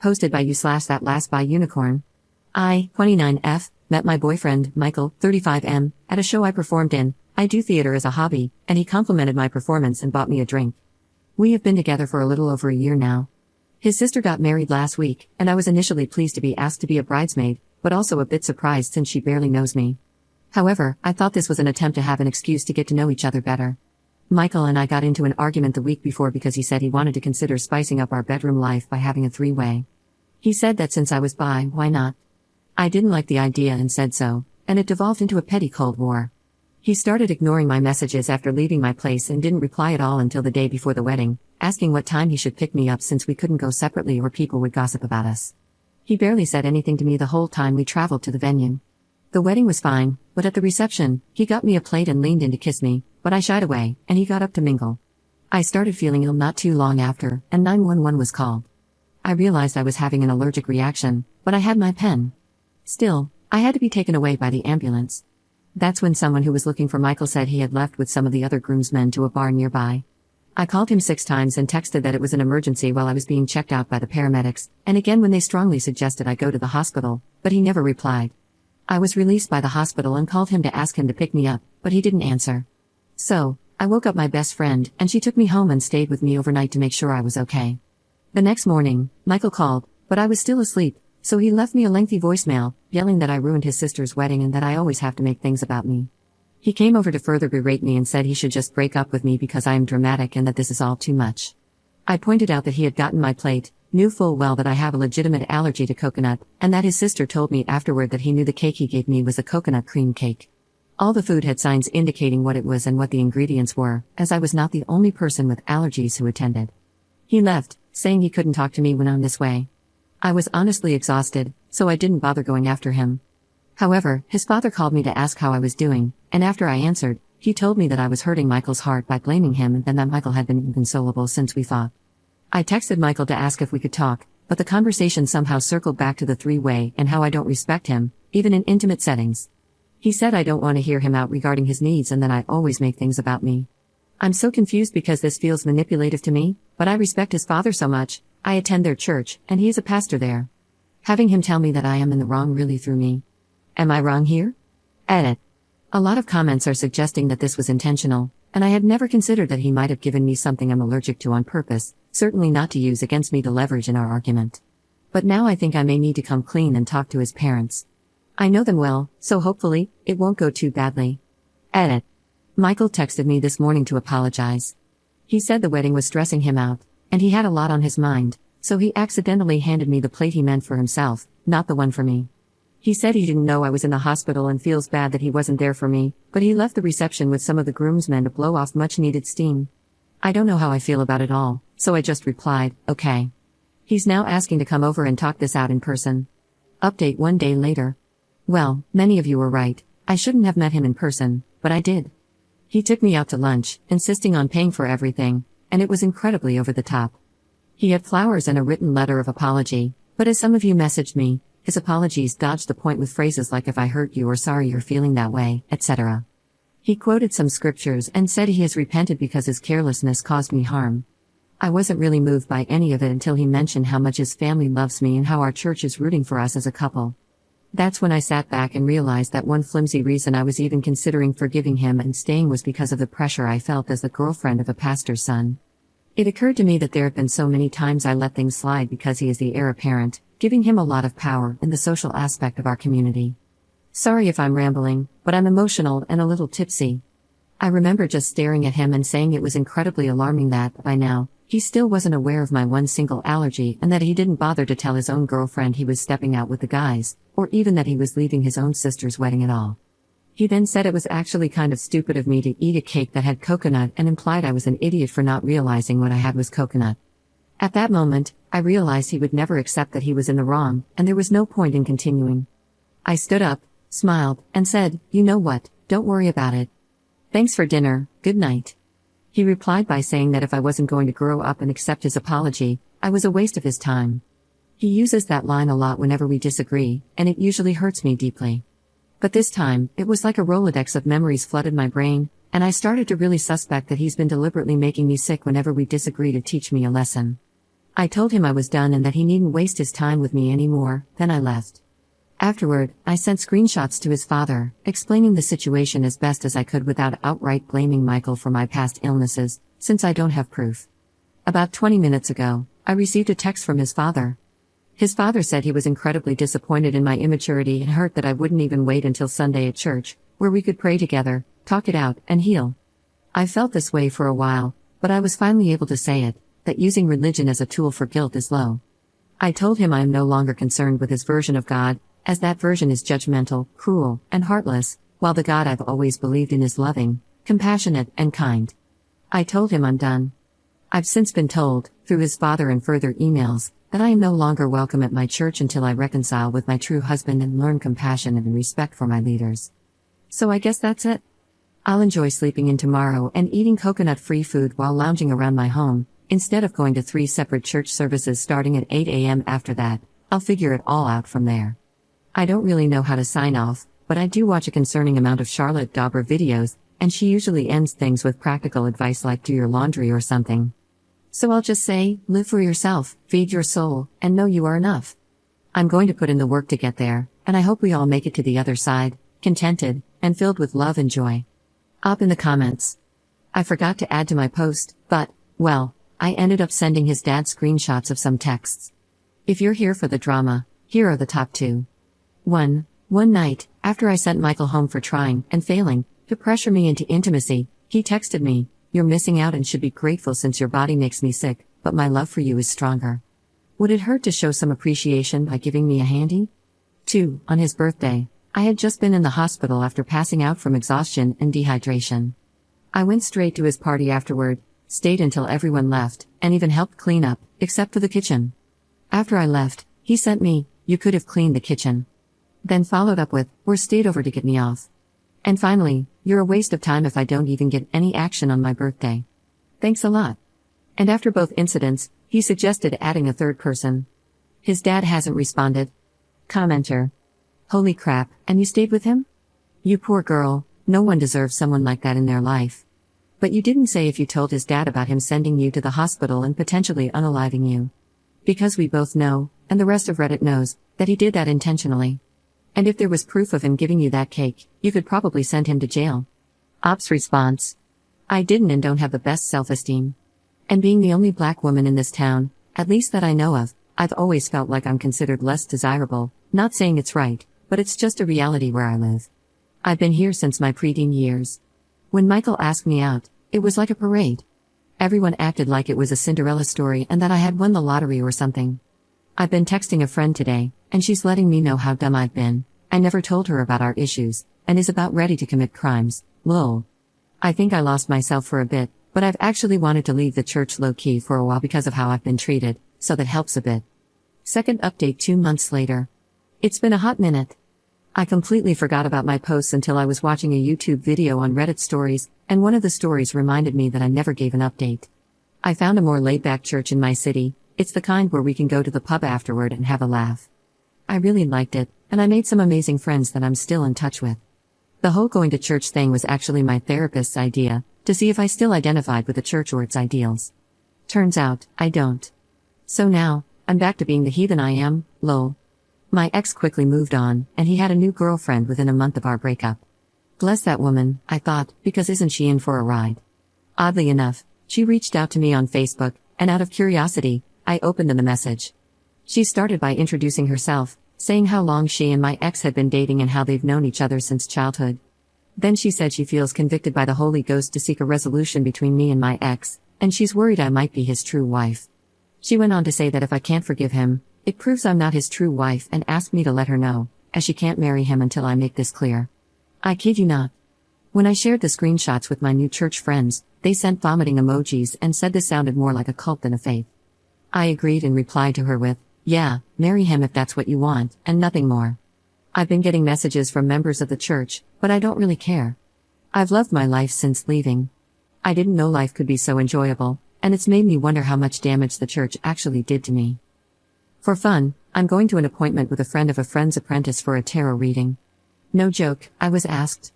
Hosted by you/that last by unicorn. I, 29F, met my boyfriend, Michael, 35M, at a show I performed in. I do theater as a hobby, and he complimented my performance and bought me a drink. We have been together for a little over a year now. His sister got married last week, and I was initially pleased to be asked to be a bridesmaid, but also a bit surprised since she barely knows me. However, I thought this was an attempt to have an excuse to get to know each other better. Michael and I got into an argument the week before because he said he wanted to consider spicing up our bedroom life by having a three-way. He said that since I was bi, why not? I didn't like the idea and said so, and it devolved into a petty Cold War. He started ignoring my messages after leaving my place and didn't reply at all until the day before the wedding, asking what time he should pick me up since we couldn't go separately or people would gossip about us. He barely said anything to me the whole time we traveled to the venue. The wedding was fine, but at the reception, he got me a plate and leaned in to kiss me, but I shied away, and he got up to mingle. I started feeling ill not too long after, and 911 was called. I realized I was having an allergic reaction, but I had my pen. Still, I had to be taken away by the ambulance. That's when someone who was looking for Michael said he had left with some of the other groomsmen to a bar nearby. I called him 6 times and texted that it was an emergency while I was being checked out by the paramedics, and again when they strongly suggested I go to the hospital, but he never replied. I was released by the hospital and called him to ask him to pick me up, but he didn't answer. So, I woke up my best friend, and she took me home and stayed with me overnight to make sure I was okay. The next morning, Michael called, but I was still asleep, so he left me a lengthy voicemail, yelling that I ruined his sister's wedding and that I always have to make things about me. He came over to further berate me and said he should just break up with me because I am dramatic and that this is all too much. I pointed out that he had gotten my plate, knew full well that I have a legitimate allergy to coconut, and that his sister told me afterward that he knew the cake he gave me was a coconut cream cake. All the food had signs indicating what it was and what the ingredients were, as I was not the only person with allergies who attended. He left, saying he couldn't talk to me when I'm this way. I was honestly exhausted, so I didn't bother going after him. However, his father called me to ask how I was doing, and after I answered, he told me that I was hurting Michael's heart by blaming him and that Michael had been inconsolable since we fought. I texted Michael to ask if we could talk, but the conversation somehow circled back to the three-way and how I don't respect him, even in intimate settings. He said I don't want to hear him out regarding his needs and that I always make things about me. I'm so confused because this feels manipulative to me, but I respect his father so much. I attend their church, and he is a pastor there. Having him tell me that I am in the wrong really threw me. Am I wrong here? Edit. A lot of comments are suggesting that this was intentional, and I had never considered that he might have given me something I'm allergic to on purpose, certainly not to use against me to leverage in our argument. But now I think I may need to come clean and talk to his parents. I know them well, so hopefully, it won't go too badly. Edit. Michael texted me this morning to apologize. He said the wedding was stressing him out, and he had a lot on his mind, so he accidentally handed me the plate he meant for himself, not the one for me. He said he didn't know I was in the hospital and feels bad that he wasn't there for me, but he left the reception with some of the groomsmen to blow off much-needed steam. I don't know how I feel about it all, so I just replied, okay. He's now asking to come over and talk this out in person. Update 1 day later. Well, many of you were right, I shouldn't have met him in person, but I did. He took me out to lunch, insisting on paying for everything, and it was incredibly over the top. He had flowers and a written letter of apology, but as some of you messaged me, his apologies dodged the point with phrases like if I hurt you or sorry you're feeling that way, etc. He quoted some scriptures and said he has repented because his carelessness caused me harm. I wasn't really moved by any of it until he mentioned how much his family loves me and how our church is rooting for us as a couple. That's when I sat back and realized that one flimsy reason I was even considering forgiving him and staying was because of the pressure I felt as the girlfriend of a pastor's son. It occurred to me that there have been so many times I let things slide because he is the heir apparent, giving him a lot of power in the social aspect of our community. Sorry if I'm rambling, but I'm emotional and a little tipsy. I remember just staring at him and saying it was incredibly alarming that, by now, he still wasn't aware of my one single allergy and that he didn't bother to tell his own girlfriend he was stepping out with the guys, or even that he was leaving his own sister's wedding at all. He then said it was actually kind of stupid of me to eat a cake that had coconut and implied I was an idiot for not realizing what I had was coconut. At that moment, I realized he would never accept that he was in the wrong, and there was no point in continuing. I stood up, smiled, and said, "You know what, don't worry about it. Thanks for dinner, good night." He replied by saying that if I wasn't going to grow up and accept his apology, I was a waste of his time. He uses that line a lot whenever we disagree, and it usually hurts me deeply. But this time, it was like a Rolodex of memories flooded my brain, and I started to really suspect that he's been deliberately making me sick whenever we disagree to teach me a lesson. I told him I was done and that he needn't waste his time with me anymore, then I left. Afterward, I sent screenshots to his father, explaining the situation as best as I could without outright blaming Michael for my past illnesses, since I don't have proof. About 20 minutes ago, I received a text from his father. His father said he was incredibly disappointed in my immaturity and hurt that I wouldn't even wait until Sunday at church, where we could pray together, talk it out, and heal. I felt this way for a while, but I was finally able to say it, that using religion as a tool for guilt is low. I told him I am no longer concerned with his version of God, as that version is judgmental, cruel, and heartless, while the God I've always believed in is loving, compassionate, and kind. I told him I'm done. I've since been told, through his father and further emails, that I am no longer welcome at my church until I reconcile with my true husband and learn compassion and respect for my leaders. So I guess that's it. I'll enjoy sleeping in tomorrow and eating coconut-free food while lounging around my home, instead of going to 3 separate church services starting at 8 a.m. after that. I'll figure it all out from there. I don't really know how to sign off, but I do watch a concerning amount of Charlotte Dauber videos, and she usually ends things with practical advice like do your laundry or something. So I'll just say, live for yourself, feed your soul, and know you are enough. I'm going to put in the work to get there, and I hope we all make it to the other side, contented, and filled with love and joy. Up in the comments. I forgot to add to my post, but, well, I ended up sending his dad screenshots of some texts. If you're here for the drama, here are the top 2. 1. One night, after I sent Michael home for trying, and failing, to pressure me into intimacy, he texted me, "You're missing out and should be grateful since your body makes me sick, but my love for you is stronger. Would it hurt to show some appreciation by giving me a handy?" 2. On his birthday, I had just been in the hospital after passing out from exhaustion and dehydration. I went straight to his party afterward, stayed until everyone left, and even helped clean up, except for the kitchen. After I left, he sent me, "You could have cleaned the kitchen." Then followed up with, "Or stayed over to get me off." And finally, "You're a waste of time if I don't even get any action on my birthday. Thanks a lot." And after both incidents, he suggested adding a third person. His dad hasn't responded. Commenter. Holy crap, and you stayed with him? You poor girl, no one deserves someone like that in their life. But you didn't say if you told his dad about him sending you to the hospital and potentially unaliving you. Because we both know, and the rest of Reddit knows, that he did that intentionally. And if there was proof of him giving you that cake, you could probably send him to jail. Ops response. I didn't and don't have the best self-esteem. And being the only black woman in this town, at least that I know of, I've always felt like I'm considered less desirable, not saying it's right, but it's just a reality where I live. I've been here since my preteen years. When Michael asked me out, it was like a parade. Everyone acted like it was a Cinderella story and that I had won the lottery or something. I've been texting a friend today, and she's letting me know how dumb I've been. I never told her about our issues, and is about ready to commit crimes, lol. I think I lost myself for a bit, but I've actually wanted to leave the church low-key for a while because of how I've been treated, so that helps a bit. Second update 2 months later. It's been a hot minute. I completely forgot about my posts until I was watching a YouTube video on Reddit stories, and one of the stories reminded me that I never gave an update. I found a more laid-back church in my city. It's the kind where we can go to the pub afterward and have a laugh. I really liked it, and I made some amazing friends that I'm still in touch with. The whole going to church thing was actually my therapist's idea, to see if I still identified with the church or its ideals. Turns out, I don't. So now, I'm back to being the heathen I am, lol. My ex quickly moved on, and he had a new girlfriend within a month of our breakup. Bless that woman, I thought, because isn't she in for a ride? Oddly enough, she reached out to me on Facebook, and out of curiosity, I opened the message. She started by introducing herself, saying how long she and my ex had been dating and how they've known each other since childhood. Then she said she feels convicted by the Holy Ghost to seek a resolution between me and my ex, and she's worried I might be his true wife. She went on to say that if I can't forgive him, it proves I'm not his true wife and asked me to let her know, as she can't marry him until I make this clear. I kid you not. When I shared the screenshots with my new church friends, they sent vomiting emojis and said this sounded more like a cult than a faith. I agreed and replied to her with, "Yeah, marry him if that's what you want, and nothing more." I've been getting messages from members of the church, but I don't really care. I've loved my life since leaving. I didn't know life could be so enjoyable, and it's made me wonder how much damage the church actually did to me. For fun, I'm going to an appointment with a friend of a friend's apprentice for a tarot reading. No joke, I was asked.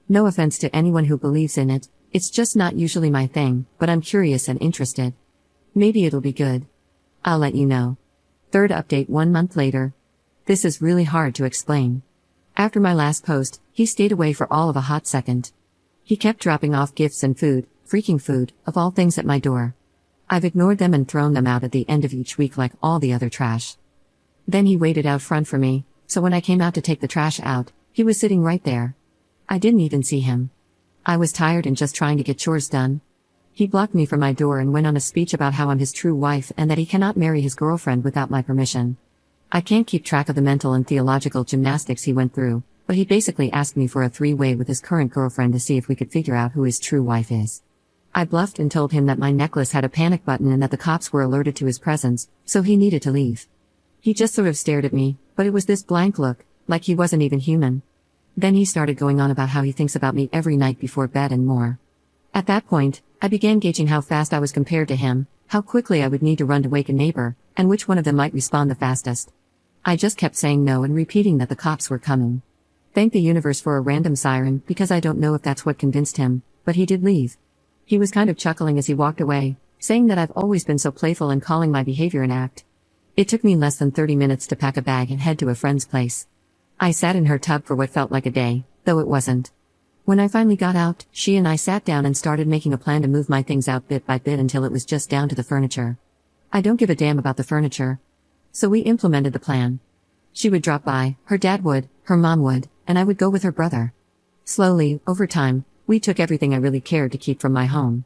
No offense to anyone who believes in it, it's just not usually my thing, but I'm curious and interested. Maybe it'll be good. I'll let you know. Third update 1 month later. This is really hard to explain. After my last post, he stayed away for all of a hot second. He kept dropping off gifts and food, freaking food, of all things at my door. I've ignored them and thrown them out at the end of each week like all the other trash. Then he waited out front for me, so when I came out to take the trash out, he was sitting right there. I didn't even see him. I was tired and just trying to get chores done. He blocked me from my door and went on a speech about how I'm his true wife and that he cannot marry his girlfriend without my permission. I can't keep track of the mental and theological gymnastics he went through, but he basically asked me for a three-way with his current girlfriend to see if we could figure out who his true wife is. I bluffed and told him that my necklace had a panic button and that the cops were alerted to his presence, so he needed to leave. He just sort of stared at me, but it was this blank look, like he wasn't even human. Then he started going on about how he thinks about me every night before bed and more. At that point, I began gauging how fast I was compared to him, how quickly I would need to run to wake a neighbor, and which one of them might respond the fastest. I just kept saying no and repeating that the cops were coming. Thank the universe for a random siren, because I don't know if that's what convinced him, but he did leave. He was kind of chuckling as he walked away, saying that I've always been so playful and calling my behavior an act. It took me less than 30 minutes to pack a bag and head to a friend's place. I sat in her tub for what felt like a day, though it wasn't. When I finally got out, she and I sat down and started making a plan to move my things out bit by bit until it was just down to the furniture. I don't give a damn about the furniture. So we implemented the plan. She would drop by, her dad would, her mom would, and I would go with her brother. Slowly, over time, we took everything I really cared to keep from my home.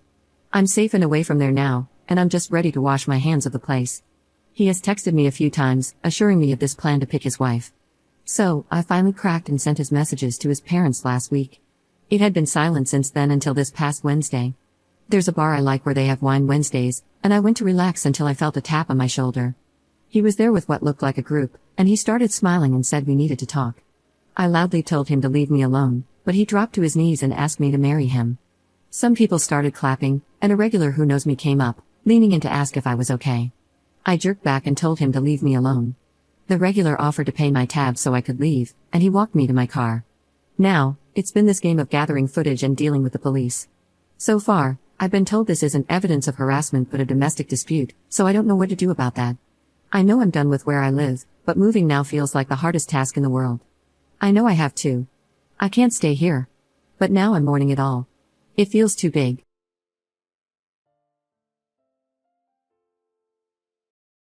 I'm safe and away from there now, and I'm just ready to wash my hands of the place. He has texted me a few times, assuring me of this plan to pick his wife. So, I finally cracked and sent his messages to his parents last week. It had been silent since then until this past Wednesday. There's a bar I like where they have wine Wednesdays, and I went to relax until I felt a tap on my shoulder. He was there with what looked like a group, and he started smiling and said we needed to talk. I loudly told him to leave me alone, but he dropped to his knees and asked me to marry him. Some people started clapping, and a regular who knows me came up, leaning in to ask if I was okay. I jerked back and told him to leave me alone. The regular offered to pay my tab so I could leave, and he walked me to my car. Now, it's been this game of gathering footage and dealing with the police. So far, I've been told this isn't evidence of harassment but a domestic dispute, so I don't know what to do about that. I know I'm done with where I live, but moving now feels like the hardest task in the world. I know I have to. I can't stay here. But now I'm mourning it all. It feels too big.